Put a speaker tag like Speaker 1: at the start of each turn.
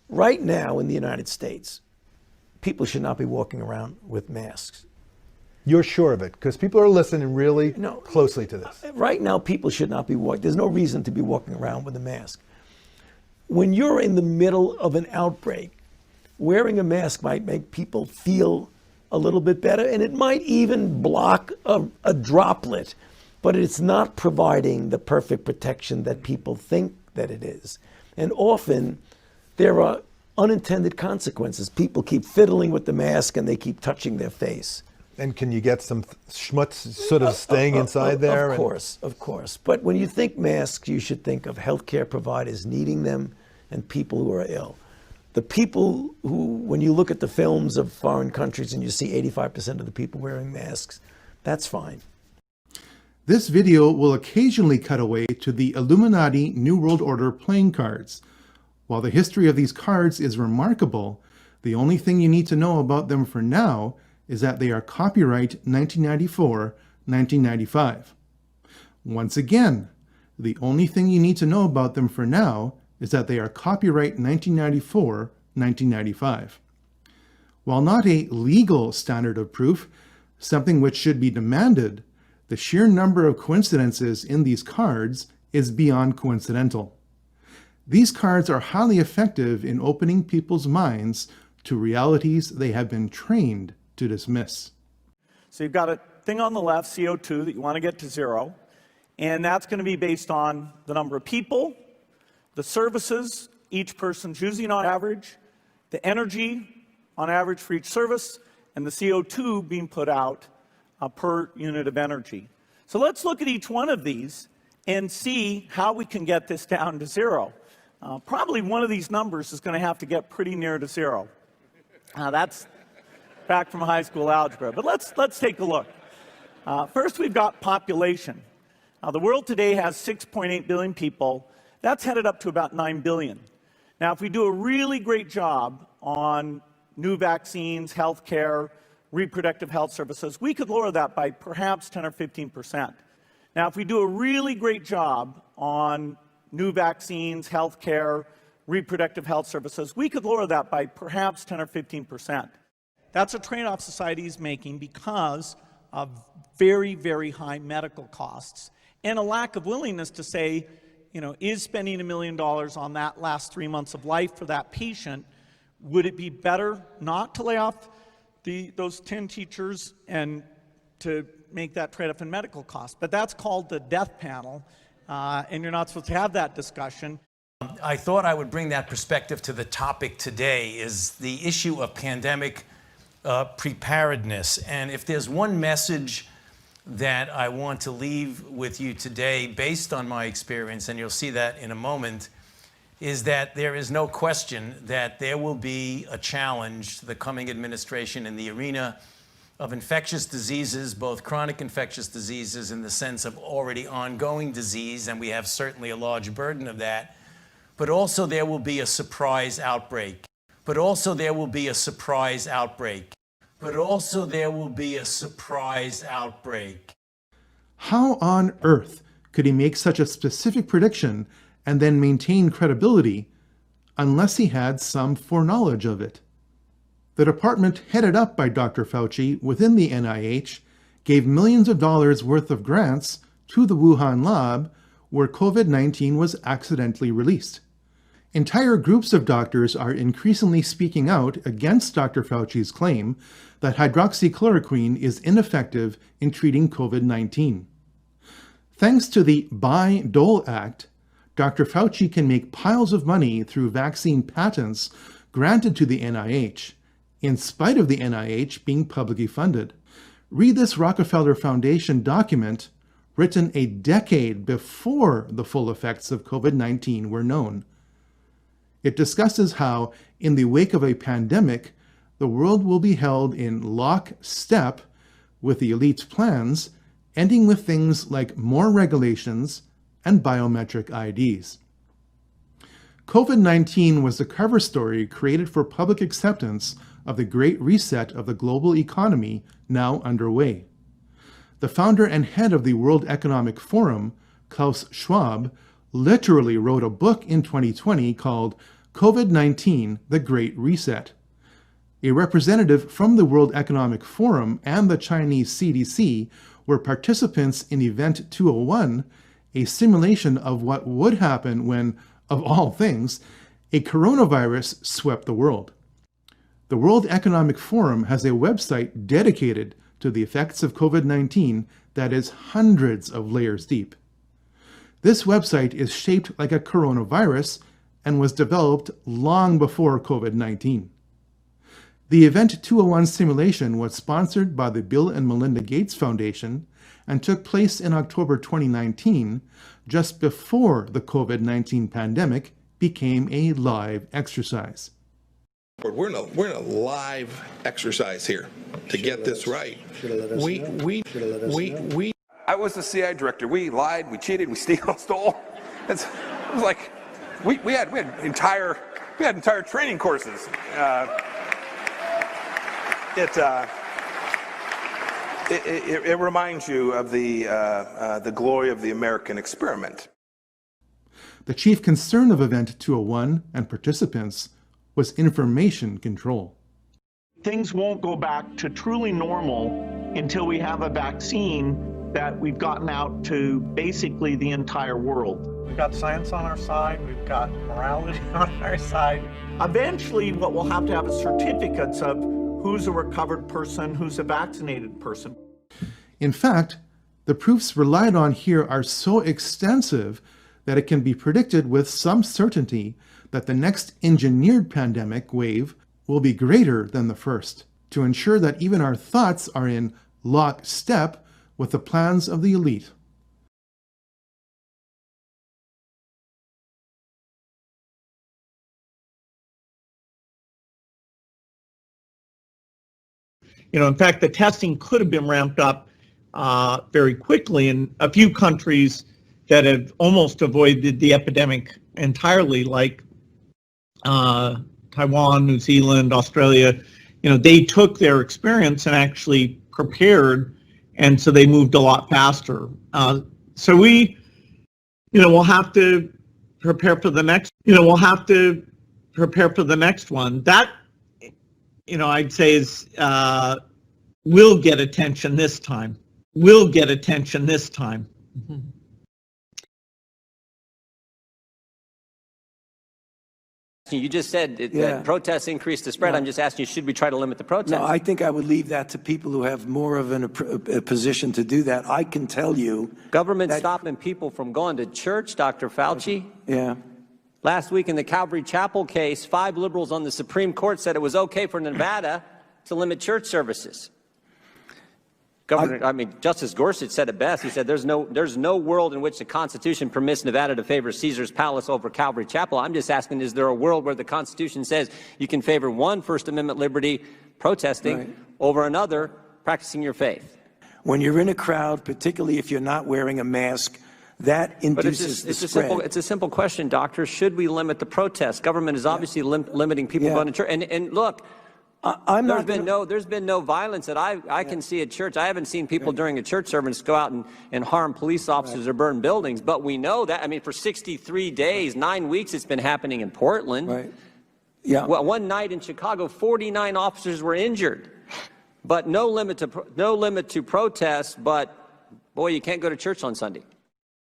Speaker 1: Right now in the United States, people should not be walking around with masks.
Speaker 2: You're sure of it? Because people are listening really
Speaker 1: No,
Speaker 2: closely to this.
Speaker 1: right now, people should not be walking. There's no reason to be walking around with a mask. When you're in the middle of an outbreak, wearing a mask might make people feel a little bit better, and it might even block a droplet, but it's not providing the perfect protection that people think that it is. And often, there are unintended consequences. People keep fiddling with the mask and they keep touching their face.
Speaker 2: And can you get some schmutz sort of staying inside there?
Speaker 1: Of course. But when you think masks, you should think of healthcare providers needing them and people who are ill. The people who, when you look at the films of foreign countries and you see 85% of the people wearing masks, that's fine.
Speaker 3: This video will occasionally cut away to the Illuminati New World Order playing cards. While the history of these cards is remarkable, the only thing you need to know about them for now is that they are copyright 1994-1995. Once again, the only thing you need to know about them for now is that they are copyright 1994-1995. While not a legal standard of proof, something which should be demanded, the sheer number of coincidences in these cards is beyond coincidental. These cards are highly effective in opening people's minds to realities they have been trained to dismiss.
Speaker 4: So you've got a thing on the left, CO2, that you want to get to zero, and that's going to be based on the number of people, the services each person's using on average, the energy on average for each service, and the CO2 being put out per unit of energy. So let's look at each one of these and see how we can get this down to zero. Probably one of these numbers is going to have to get pretty near to zero. That's back from high school algebra, but let's take a look. First, we've got population. The world today has 6.8 billion people. That's headed up to about 9 billion. Now, if we do a really great job on new vaccines, healthcare, reproductive health services, we could lower that by perhaps 10 or 15%. Now, if we do a really great job on new vaccines, healthcare, reproductive health services, we could lower that by perhaps 10 or 15%. That's a trade-off society is making because of very, very high medical costs and a lack of willingness to say, you know, is spending $1 million on that last 3 months of life for that patient, would it be better not to lay off those 10 teachers and to make that trade-off in medical costs? But that's called the death panel, and you're not supposed to have that discussion.
Speaker 5: I thought I would bring that perspective to the topic today, is the issue of pandemic preparedness. And if there's one message that I want to leave with you today, based on my experience, and you'll see that in a moment, is that there is no question that there will be a challenge to the coming administration in the arena of infectious diseases, both chronic infectious diseases in the sense of already ongoing disease, and we have certainly a large burden of that, but also there will be a surprise outbreak. But also there will be a surprise outbreak. But also there will be a surprise outbreak.
Speaker 3: How on earth could he make such a specific prediction and then maintain credibility unless he had some foreknowledge of it? The department headed up by Dr. Fauci within the NIH gave millions of dollars worth of grants to the Wuhan lab where COVID-19 was accidentally released. Entire groups of doctors are increasingly speaking out against Dr. Fauci's claim that hydroxychloroquine is ineffective in treating COVID-19. Thanks to the Buy-Dole Act, Dr. Fauci can make piles of money through vaccine patents granted to the NIH, in spite of the NIH being publicly funded. Read this Rockefeller Foundation document written a decade before the full effects of COVID-19 were known. It discusses how, in the wake of a pandemic, the world will be held in lockstep with the elite's plans, ending with things like more regulations and biometric IDs. COVID-19 was the cover story created for public acceptance of the Great Reset of the global economy now underway. The founder and head of the World Economic Forum, Klaus Schwab, literally wrote a book in 2020 called COVID-19, the Great Reset. A representative from the World Economic Forum and the Chinese CDC were participants in Event 201, a simulation of what would happen when, of all things, a coronavirus swept the world. The World Economic Forum has a website dedicated to the effects of COVID-19 that is hundreds of layers deep. This website is shaped like a coronavirus and was developed long before COVID-19. The Event 201 simulation was sponsored by the Bill and Melinda Gates Foundation and took place in October 2019, just before the COVID-19 pandemic became a live exercise.
Speaker 6: We're in a live exercise here to get this right.
Speaker 7: I was the CI director. We lied, we cheated, we stole. It was like we had entire training courses. It reminds you of the glory of the American experiment.
Speaker 3: The chief concern of Event 201 and participants was information control.
Speaker 4: Things won't go back to truly normal until we have a vaccine that we've gotten out to basically the entire world. We've got science on our side, we've got morality on our side. Eventually, what we'll have to have is certificates of who's a recovered person, who's a vaccinated person.
Speaker 3: In fact, the proofs relied on here are so extensive that it can be predicted with some certainty that the next engineered pandemic wave will be greater than the first, to ensure that even our thoughts are in lockstep with the plans of the elite.
Speaker 4: In fact, the testing could have been ramped up very quickly in a few countries that have almost avoided the epidemic entirely, like Taiwan, New Zealand, Australia. They took their experience and actually prepared, and so they moved a lot faster. So we, we'll have to prepare for the next. We'll have to prepare for the next one. That, I'd say is will get attention this time. Will get attention this time. Mm-hmm.
Speaker 8: You just said that protests increase the spread. I'm just asking you, should we try to limit the protests?
Speaker 1: No, I think I would leave that to people who have more of a position to do that. I can tell you...
Speaker 8: Government stopping people from going to church, Dr. Fauci?
Speaker 1: Yeah.
Speaker 8: Last week in the Calvary Chapel case, 5 liberals on the Supreme Court said it was okay for Nevada to limit church services. Justice Gorsuch said it best. He said there's no world in which the Constitution permits Nevada to favor Caesar's Palace over Calvary Chapel. I'm just asking, is there a world where the Constitution says you can favor one First Amendment liberty, protesting, over another, practicing your faith?
Speaker 1: When you're in a crowd, particularly if you're not wearing a mask, that induces the spread.
Speaker 8: It's a simple question, doctor. Should we limit the protests? Government is obviously limiting people going to church. And look, there's been no violence that I can see at church. I haven't seen people during a church service go out and harm police officers or burn buildings. But we know that, for 63 days, 9 weeks, it's been happening in Portland.
Speaker 1: Right. Yeah.
Speaker 8: Well, one night in Chicago, 49 officers were injured. But no limit to protests. But boy, you can't go to church on Sunday.